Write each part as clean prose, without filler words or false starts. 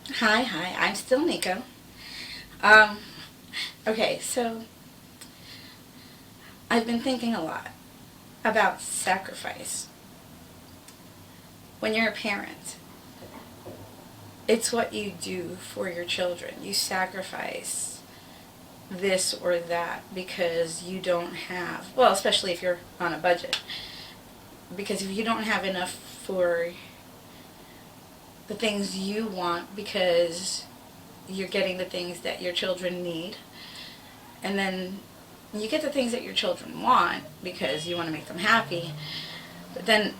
Hi, I'm still Nico. Um, okay, so I've been thinking a lot about sacrifice. When you're a parent, it's what you do for your children. You sacrifice this or that because you don't have, well, especially if you're on a budget, because if you don't have enough for the things you want because you're getting the things that your children need, and then you get the things that your children want because you want to make them happy, but then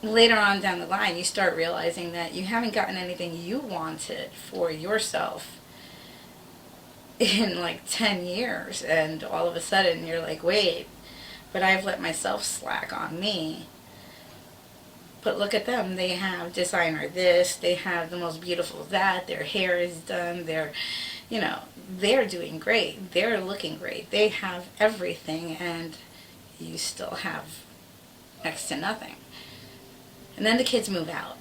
later on down the line you start realizing that you haven't gotten anything you wanted for yourself in like 10 years, and all of a sudden you're like, wait, but I've let myself slack on me. But look at them, they have designer this, they have the most beautiful that, their hair is done, they're doing great, they're looking great, they have everything, and you still have next to nothing. And then the kids move out.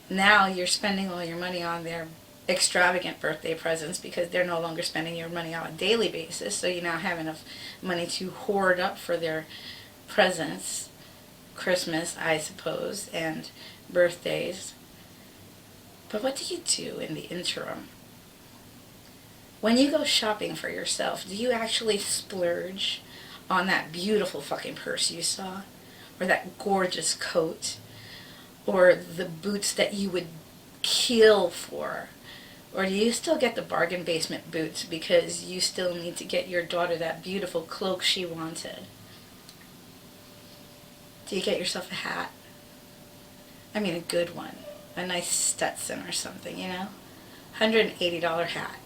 Now you're spending all your money on their extravagant birthday presents because they're no longer spending your money on a daily basis. So you now have enough money to hoard up for their presents, Christmas, I suppose, and birthdays. But what do you do in the interim? When you go shopping for yourself, do you actually splurge on that beautiful fucking purse you saw? Or that gorgeous coat? Or the boots that you would kill for? Or do you still get the bargain basement boots because you still need to get your daughter that beautiful cloak she wanted? Do you get yourself a hat? I mean a good one. A nice Stetson or something, $180 hat.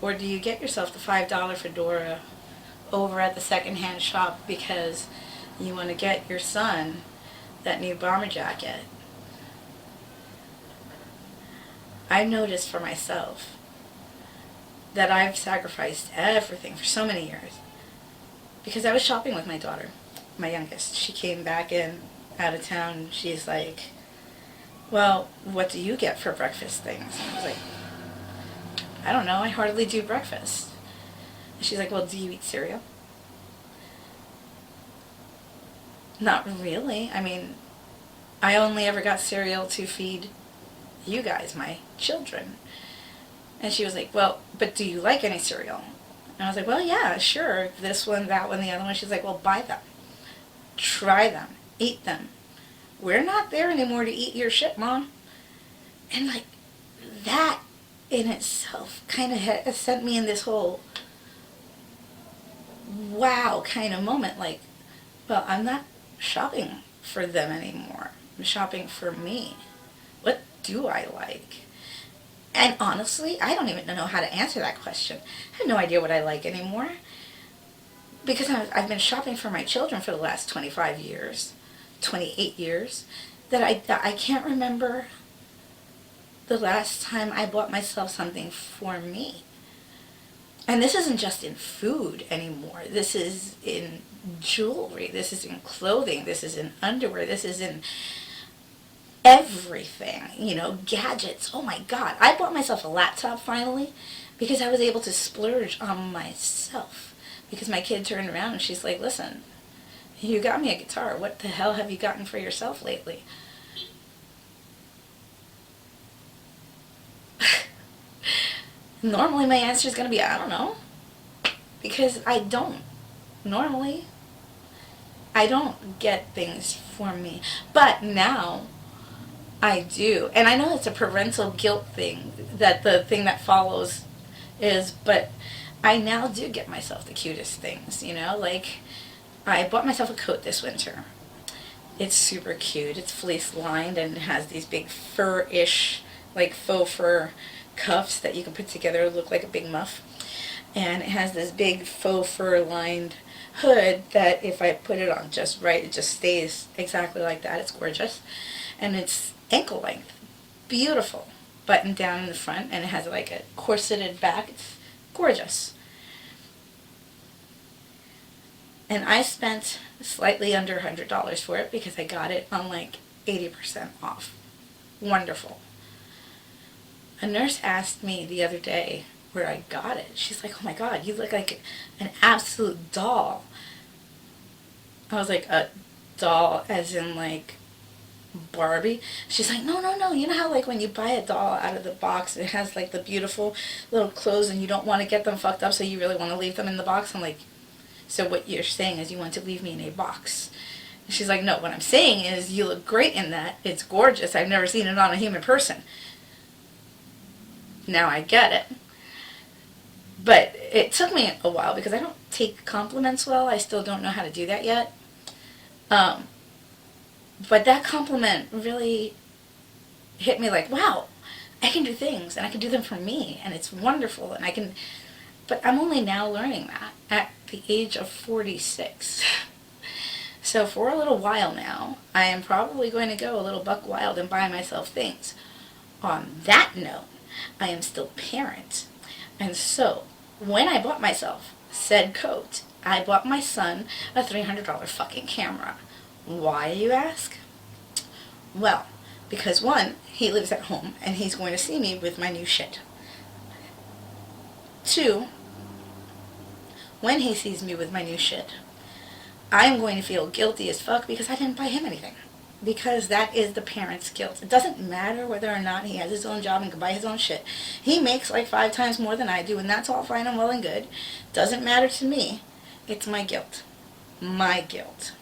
Or do you get yourself the $5 fedora over at the secondhand shop because you want to get your son that new bomber jacket? I've noticed for myself that I've sacrificed everything for so many years because I was shopping with my daughter, my youngest. She came back in out of town. She's like, well, what do you get for breakfast things? And I was like, I don't know, I hardly do breakfast. And she's like, well, do you eat cereal? Not really. I mean, I only ever got cereal to feed you guys, my children. And she was like, well, but do you like any cereal? And I was like, well, yeah, sure. This one, that one, the other one. She's like, well, buy them. Try them. Eat them. We're not there anymore to eat your shit, Mom. And like, that in itself kind of sent me in this whole wow kind of moment. Like, well, I'm not shopping for them anymore. I'm shopping for me. What do I like? And honestly, I don't even know how to answer that question. I have no idea what I like anymore because I've been shopping for my children for the last 25 years, 28 years, that I can't remember the last time I bought myself something for me. And this isn't just in food anymore. This is in jewelry. This is in clothing. This is in underwear. This is in everything. Gadgets. Oh my God. I bought myself a laptop finally because I was able to splurge on myself. Because my kid turned around and she's like, listen, you got me a guitar. What the hell have you gotten for yourself lately? Normally my answer is going to be, I don't know. Because I don't. Normally, I don't get things for me. But now, I do. And I know it's a parental guilt thing, that the thing that follows is, but I now do get myself the cutest things, Like, I bought myself a coat this winter. It's super cute. It's fleece lined and it has these big fur-ish, like faux fur cuffs that you can put together to look like a big muff. And it has this big faux fur lined hood that if I put it on just right, it just stays exactly like that. It's gorgeous. And it's ankle length. Beautiful. Buttoned down in the front, and it has like a corseted back. It's gorgeous. And I spent slightly under $100 for it because I got it on like 80% off. Wonderful. A nurse asked me the other day where I got it. She's like, oh my God, you look like an absolute doll. I was like, a doll as in like Barbie? She's like, no, no, no. You know how like when you buy a doll out of the box, it has like the beautiful little clothes and you don't want to get them fucked up, so you really want to leave them in the box? I'm like, so what you're saying is you want to leave me in a box? And she's like, no, what I'm saying is you look great in that. It's gorgeous. I've never seen it on a human person. Now I get it. But it took me a while because I don't take compliments well. I still don't know how to do that yet. But that compliment really hit me like, wow, I can do things and I can do them for me and it's wonderful and I can, but I'm only now learning that at the age of 46. So for a little while now, I am probably going to go a little buck wild and buy myself things. On that note, I am still a parent. And so when I bought myself said coat, I bought my son a $300 fucking camera. Why, you ask? Well, because one, he lives at home and he's going to see me with my new shit. Two, when he sees me with my new shit, I'm going to feel guilty as fuck because I didn't buy him anything. Because that is the parent's guilt. It doesn't matter whether or not he has his own job and can buy his own shit. He makes like 5 times more than I do, and that's all fine and well and good. Doesn't matter to me. It's my guilt. My guilt.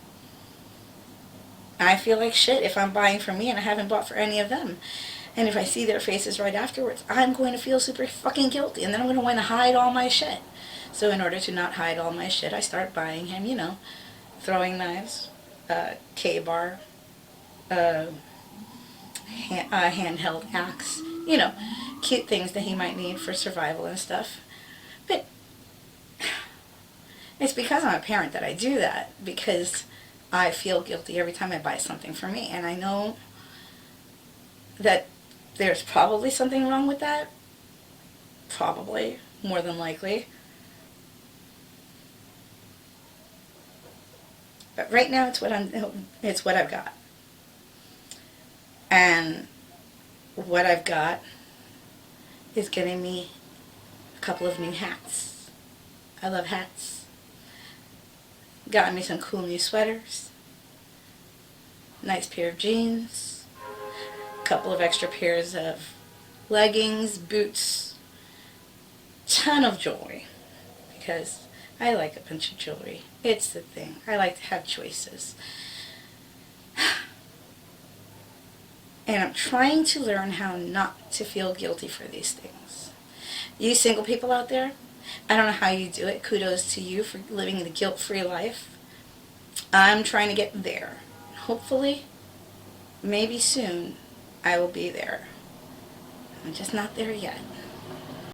I feel like shit if I'm buying for me and I haven't bought for any of them. And if I see their faces right afterwards, I'm going to feel super fucking guilty. And then I'm going to want to hide all my shit. So in order to not hide all my shit, I start buying him, you know, throwing knives, K-bar, handheld axe, you know, cute things that he might need for survival and stuff. But it's because I'm a parent that I do that, because I feel guilty every time I buy something for me. And I know that there's probably something wrong with that. Probably, more than likely. But right now it's what I've got. And what I've got is getting me a couple of new hats. I love hats. Got me some cool new sweaters. Nice pair of jeans. A couple of extra pairs of leggings, boots. Ton of jewelry. Because I like a bunch of jewelry. It's the thing. I like to have choices. And I'm trying to learn how not to feel guilty for these things. You single people out there, I don't know how you do it. Kudos to you for living the guilt-free life. I'm trying to get there. Hopefully, maybe soon, I will be there. I'm just not there yet.